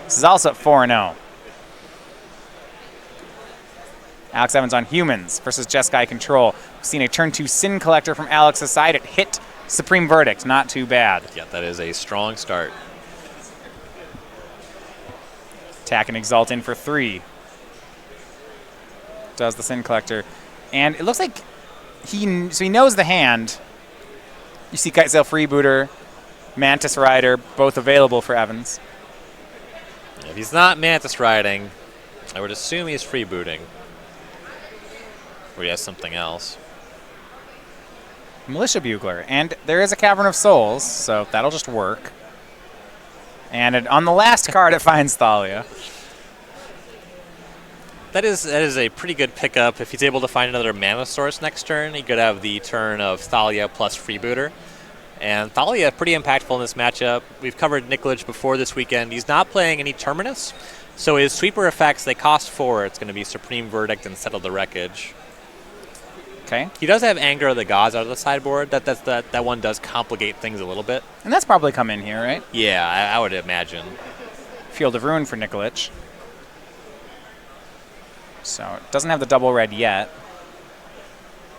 This is also at 4-0. Alex Evans on humans versus Jeskai Control. We've seen a turn 2 Sin Collector from Alex's side. It hit Supreme Verdict. Not too bad. Yeah, that is a strong start. Attack and Exalt in for 3. Does the Sin Collector. And it looks like he knows the hand. You see Kitesail Freebooter, Mantis Rider, both available for Evans. If he's not Mantis riding, I would assume he's freebooting. Or he has something else. Militia Bugler. And there is a Cavern of Souls, so that'll just work. And on the last card, it finds Thalia. That is a pretty good pickup. If he's able to find another mana source next turn, he could have the turn of Thalia plus Freebooter. And Thalia, pretty impactful in this matchup. We've covered Nikolich before this weekend. He's not playing any Terminus, so his sweeper effects, they cost 4. It's going to be Supreme Verdict and Settle the Wreckage. Okay. He does have Anger of the Gods out of the sideboard. That one does complicate things a little bit. And that's probably come in here, right? Yeah, I would imagine. Field of Ruin for Nikolich. So it doesn't have the double red yet.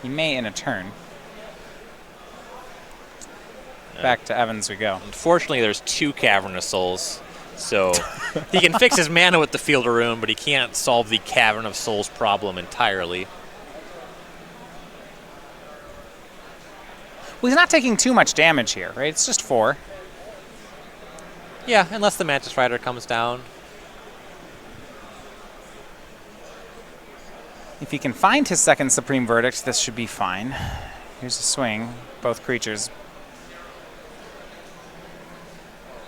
He may in a turn. Back to Evans we go. Unfortunately, there's 2 Cavern of Souls. So he can fix his mana with the Field of Ruin, but he can't solve the Cavern of Souls problem entirely. Well, he's not taking too much damage here, right? It's just 4. Yeah, unless the Mantis Rider comes down. If he can find his second Supreme Verdict, this should be fine. Here's a swing. Both creatures.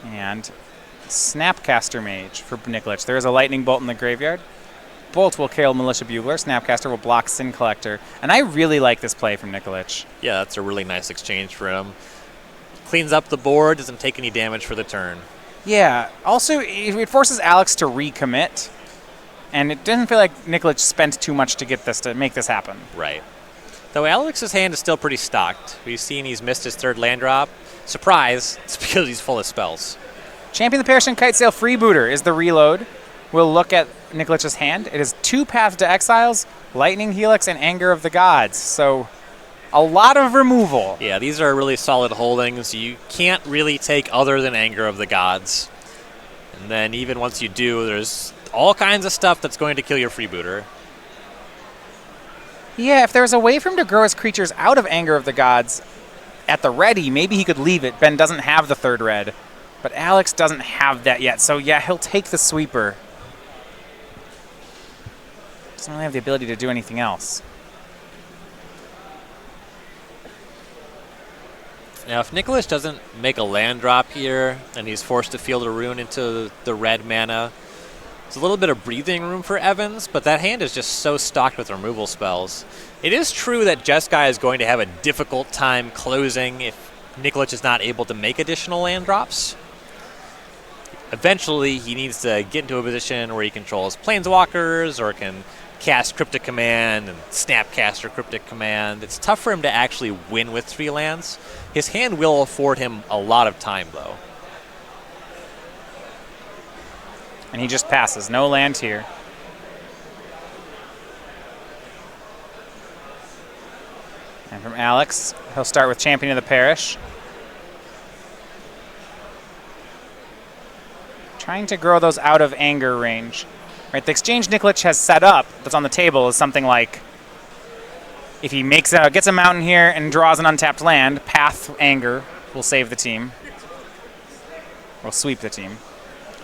And Snapcaster Mage for Nikolich. There is a Lightning Bolt in the graveyard. Bolt will kill Militia Bugler. Snapcaster will block Sin Collector. And I really like this play from Nikolich. Yeah, that's a really nice exchange for him. Cleans up the board, doesn't take any damage for the turn. Yeah. Also, it forces Alex to recommit. And it doesn't feel like Nikolich spent too much to make this happen. Right. Though Alex's hand is still pretty stocked. We've seen he's missed his 3rd land drop. Surprise, it's because he's full of spells. Champion the Parish and Kitesail Freebooter is the reload. We'll look at Nikolich's hand. It is 2 Paths to Exiles, Lightning Helix, and Anger of the Gods. So a lot of removal. Yeah, these are really solid holdings. You can't really take other than Anger of the Gods. And then even once you do, there's all kinds of stuff that's going to kill your Freebooter. Yeah, if there was a way for him to grow his creatures out of Anger of the Gods at the ready, maybe he could leave it. Ben doesn't have the 3rd red, but Alex doesn't have that yet. So yeah, he'll take the sweeper. Doesn't really have the ability to do anything else. Now, if Nikolich doesn't make a land drop here, and he's forced to Field a Rune into the red mana, it's a little bit of breathing room for Evans, but that hand is just so stocked with removal spells. It is true that Jeskai is going to have a difficult time closing if Nikolich is not able to make additional land drops. Eventually, he needs to get into a position where he controls Planeswalkers or can cast Cryptic Command and Snapcaster Cryptic Command. It's tough for him to actually win with 3 lands. His hand will afford him a lot of time, though. And he just passes. No land here. And from Alex, he'll start with Champion of the Parish. Trying to grow those out of Anger range. Right, the exchange Nikolich has set up that's on the table is something like if he gets a mountain here and draws an untapped land, Path Anger will save the team. Will sweep the team.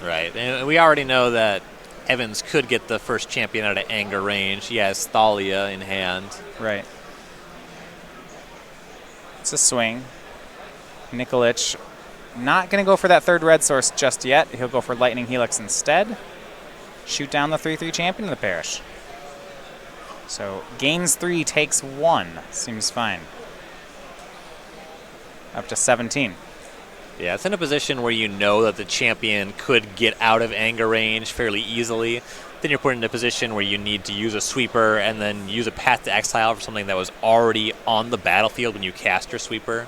Right, and we already know that Evans could get the first champion out of Anger range. He has Thalia in hand. Right. It's a swing. Nikolich not going to go for that 3rd red source just yet. He'll go for Lightning Helix instead. Shoot down the 3/3 Champion of the Parish. So gains 3, takes 1. Seems fine. Up to 17. Yeah, it's in a position where you know that the champion could get out of Anger range fairly easily. Then you're put in a position where you need to use a sweeper and then use a Path to Exile for something that was already on the battlefield when you cast your sweeper.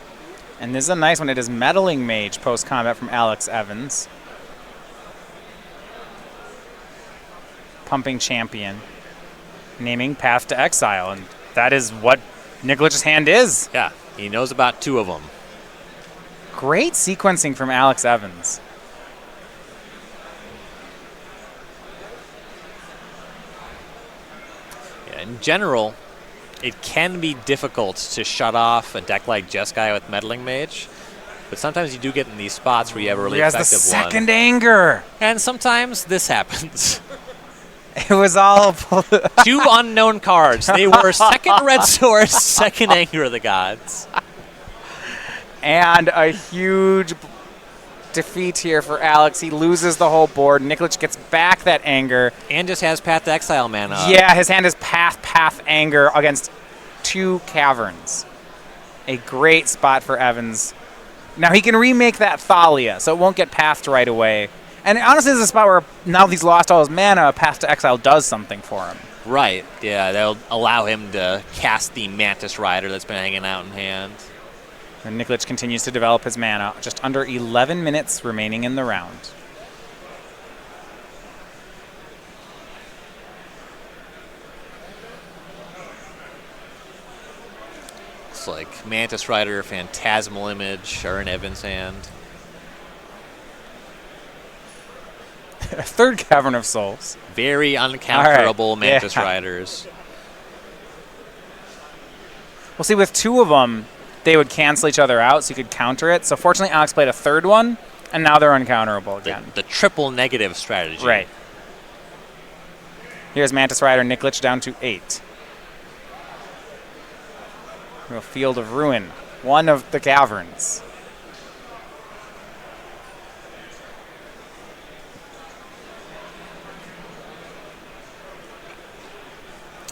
And this is a nice one. It is Meddling Mage post-combat from Alex Evans. pumping champion, naming Path to Exile, and that is what Nikolich's hand is. Yeah, he knows about 2 of them. Great sequencing from Alex Evans. Yeah, in general, it can be difficult to shut off a deck like Jeskai with Meddling Mage, but sometimes you do get in these spots where you have a really He has the effective one. second anger. And sometimes this happens. It was all 2 unknown cards. They were second Red Source, second Anger of the Gods. and a huge defeat here for Alex. He loses the whole board. Nikolich gets back that anger. And just has Path to Exile mana. Yeah, his hand is Path, Anger against 2 Caverns. A great spot for Evans. Now he can remake that Thalia, so it won't get pathed right away. And honestly, this is a spot where now that he's lost all his mana, Path to Exile does something for him. Right, yeah, that'll allow him to cast the Mantis Rider that's been hanging out in hand. And Nikolich continues to develop his mana. Just under 11 minutes remaining in the round. Looks like Mantis Rider, Phantasmal Image are in Evan's hand. A third Cavern of Souls. Very uncounterable All right. Mantis Yeah. Riders. Well, see, with 2 of them, they would cancel each other out, so you could counter it. So fortunately, Alex played a third one, and now they're uncounterable again. The triple negative strategy. Right. Here's Mantis Rider, Nikolich down to 8. A Field of Ruin, one of the caverns.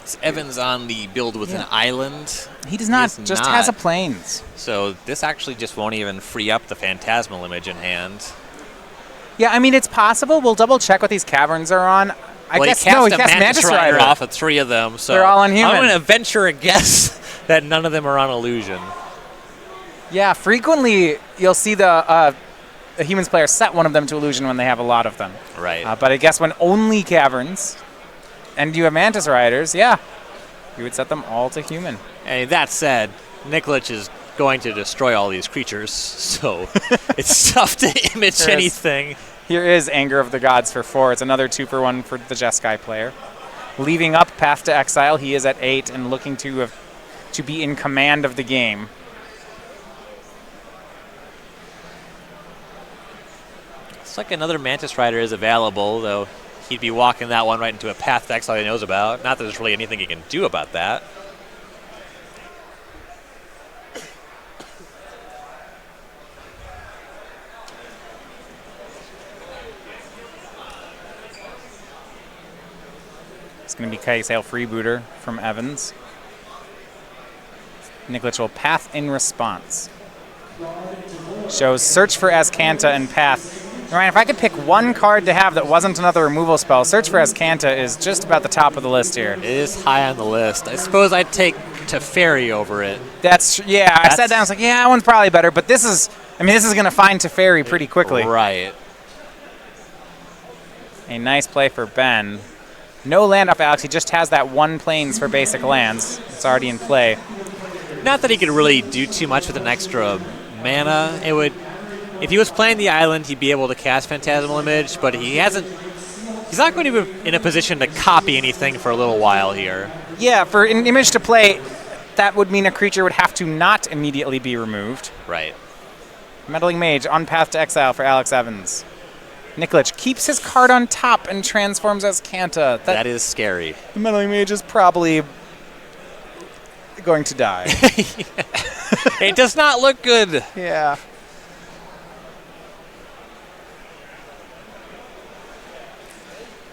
Is Evans on the build with an island? He does not, He is just not. has a plains. So this actually just won't even free up the Phantasmal Image in hand. Yeah, I mean, it's possible. We'll double check what these caverns are on. I Well, guess he cast no, a he cast Mantis Rider off of 3 of them, so They're all unhuman. I'm going to venture a guess that none of them are on Illusion. Yeah, frequently you'll see the humans player set one of them to illusion when they have a lot of them. Right. But I guess when only caverns and you have Mantis Riders, yeah, you would set them all to human. And that said, Nikolich is going to destroy all these creatures, so it's tough to image There is. anything. Here is Anger of the Gods for 4. It's another 2-for-1 for the Jeskai player. Leaving up Path to Exile, he is at 8 and looking to be in command of the game. Looks like another Mantis Rider is available, though he'd be walking that one right into a Path to Exile he knows about. Not that there's really anything he can do about that. It's going to be Kai'Sail Freebooter from Evans. Nikolich will Path in response. Shows Search for Azcanta and Path. Ryan, if I could pick one card to have that wasn't another removal spell, Search for Azcanta is just about the top of the list here. It is high on the list. I suppose I'd take Teferi over it. I said that, I was like, yeah, that one's probably better, but this is going to find Teferi pretty quickly. Right. A nice play for Ben. No land off Alex, he just has that 1 plains for basic lands. It's already in play. Not that he could really do too much with an extra mana. It would, if he was playing the island, he'd be able to cast Phantasmal Image, but he's not going to be in a position to copy anything for a little while here. Yeah, for an image to play, that would mean a creature would have to not immediately be removed. Right. Meddling Mage on Path to Exile for Alex Evans. Nikolich keeps his card on top and transforms Azcanta. That is scary. The Meddling Mage is probably going to die. It does not look good. Yeah.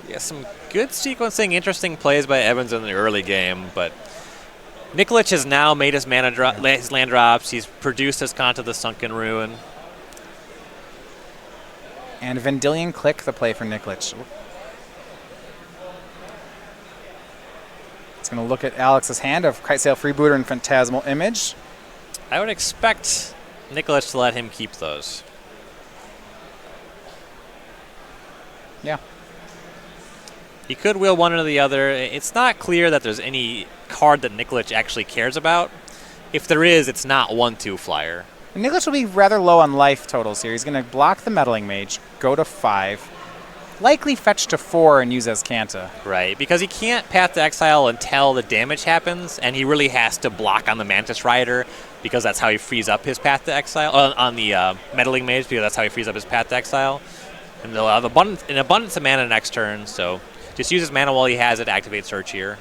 Yeah, some good sequencing, interesting plays by Evans in the early game, but Nikolich has now made his his land drops. He's produced Azcanta the Sunken Ruin. And Vendilion Click, the play for Nikolich. It's going to look at Alex's hand of Kitesail Freebooter and Phantasmal Image. I would expect Nikolich to let him keep those. Yeah. He could wheel one or the other. It's not clear that there's any card that Nikolich actually cares about. If there is, it's not 1/2 flyer. Nikolich will be rather low on life totals here. He's going to block the Meddling Mage, go to 5, likely fetch to 4 and use Azcanta. Right, because he can't Path to Exile until the damage happens, and he really has to block on the Mantis Rider because that's how he frees up his Path to Exile. On the Meddling Mage, because that's how he frees up his Path to Exile. And they'll have an abundance of mana next turn, so just use his mana while he has it, activate Search here.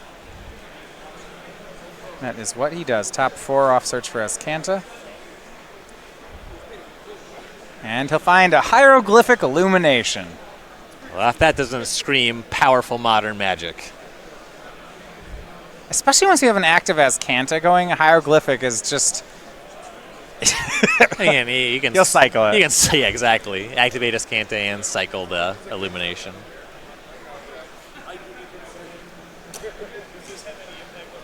That is what he does. Top 4 off Search for Azcanta. And he'll find a Hieroglyphic Illumination. Well, if that doesn't scream powerful modern magic. Especially once you have an active Azcanta going, a Hieroglyphic is just... Again, you can You'll cycle it. You can, yeah, exactly. Activate Azcanta and cycle the Illumination.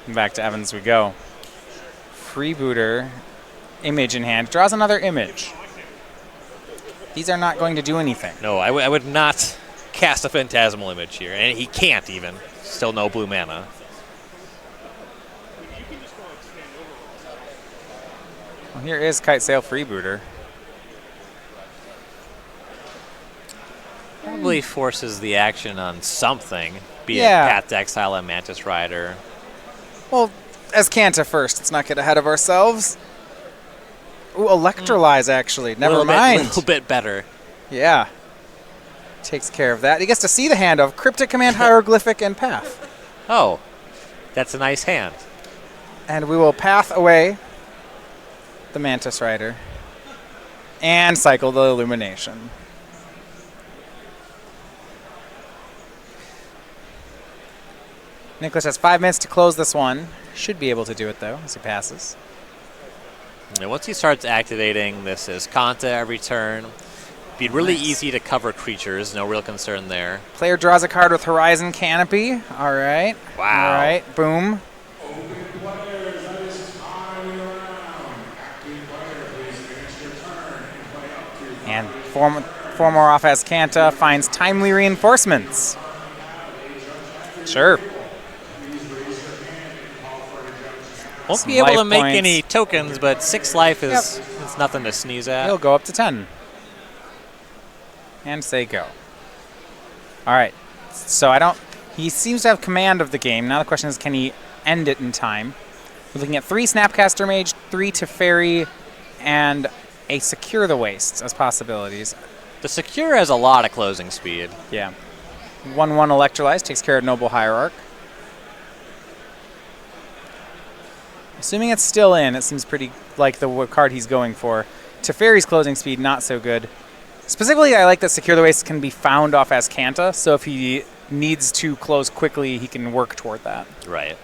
Back to Evans we go. Freebooter, image in hand, draws another image. These are not going to do anything. No, I would not cast a Phantasmal Image here, and he can't even. Still no blue mana. Well, here is Kite Sail Freebooter. Probably forces the action on something, be it Yeah. Path to Exile and Mantis Rider. Well, Azcanta first. Let's not get ahead of ourselves. Ooh, Electrolyze, actually. Never mind. A little bit better. Yeah. Takes care of that. He gets to see the hand of Cryptic Command, Hieroglyphic, and Path. Oh, that's a nice hand. And we will Path away the Mantis Rider and cycle the Illumination. Nikolich has 5 minutes to close this one. Should be able to do it, though, as he passes. And once he starts activating this Azcanta every turn, be really easy to cover creatures. No real concern there. Player draws a card with Horizon Canopy. All right. Wow. All right. Boom. And four more off Azcanta finds Timely Reinforcements. Sure. Won't Some be able to life make points. any tokens, but 6 life is it's nothing to sneeze at. He'll go up to 10. And say go. All right. So he seems to have command of the game. Now the question is, can he end it in time? We're looking at 3 Snapcaster Mage, 3 Teferi, and a Secure the Wastes as possibilities. The Secure has a lot of closing speed. Yeah. 1/1 Electrolyze takes care of Noble Hierarch. Assuming it's still in, it seems pretty like the card he's going for. Teferi's closing speed, not so good. Specifically, I like that Secure the Wastes can be found off Azcanta, so if he needs to close quickly, he can work toward that. Right.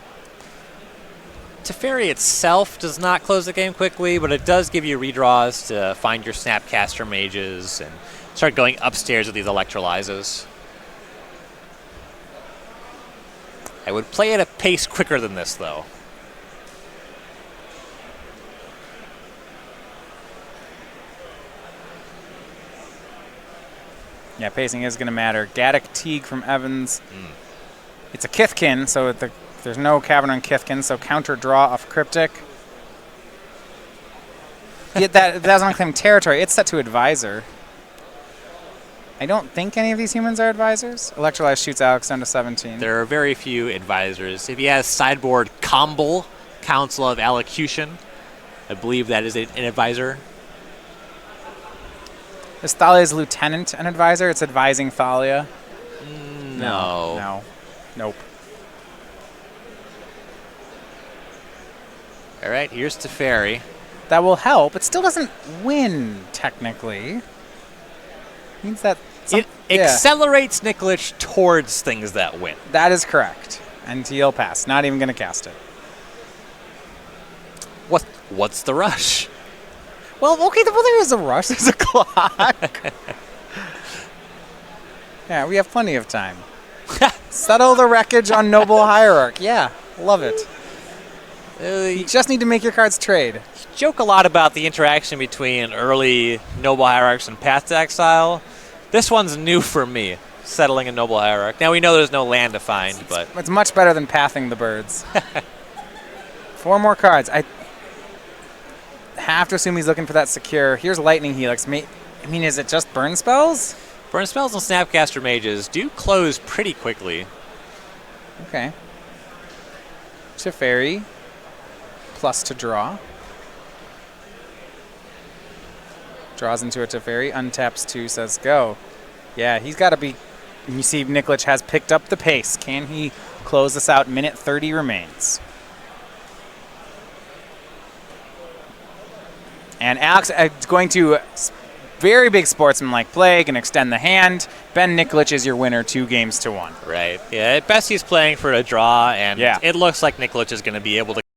Teferi itself does not close the game quickly, but it does give you redraws to find your Snapcaster Mages and start going upstairs with these Electrolyzes. I would play at a pace quicker than this, though. Yeah, pacing is going to matter. Gaddock Teague from Evans. It's a Kithkin, so there's no Cavern on Kithkin, so counter draw off Cryptic. Yeah, that doesn't claim territory. It's set to Advisor. I don't think any of these humans are advisors. Electrolyze shoots Alex down to 17. There are very few advisors. If he has sideboard Comble, Council of Allocution, I believe that is an advisor. Is Thalia's lieutenant an advisor? It's advising Thalia. No. No. Nope. All right, here's Teferi. That will help. It still doesn't win, technically. Means that... It accelerates Nikolich towards things that win. That is correct. And he'll pass. Not even going to cast it. What's the rush? Well, okay, there is a rush. There's a clock. Yeah, we have plenty of time. Settle the wreckage on Noble Hierarch. Yeah, love it. You just need to make your cards trade. Joke a lot about the interaction between early Noble Hierarchs and Path to Exile. This one's new for me. settling a Noble Hierarch. Now we know there's no land to find, but It's much better than pathing the birds. 4 more cards. I have to assume he's looking for that secure. Here's Lightning Helix. I mean, is it just burn spells? Burn spells and Snapcaster Mages do close pretty quickly. Okay. Teferi. Plus to draw. Draws into a Teferi. Untaps 2, says go. Yeah, he's got to be... You see Nikolich has picked up the pace. Can he close this out? Minute 30 remains. And Alex is going to very big sportsman-like play, and extend the hand. Ben Nikolich is your winner 2-1. Right. Yeah, at best he's playing for a draw, and Yeah. it looks like Nikolich is going to be able to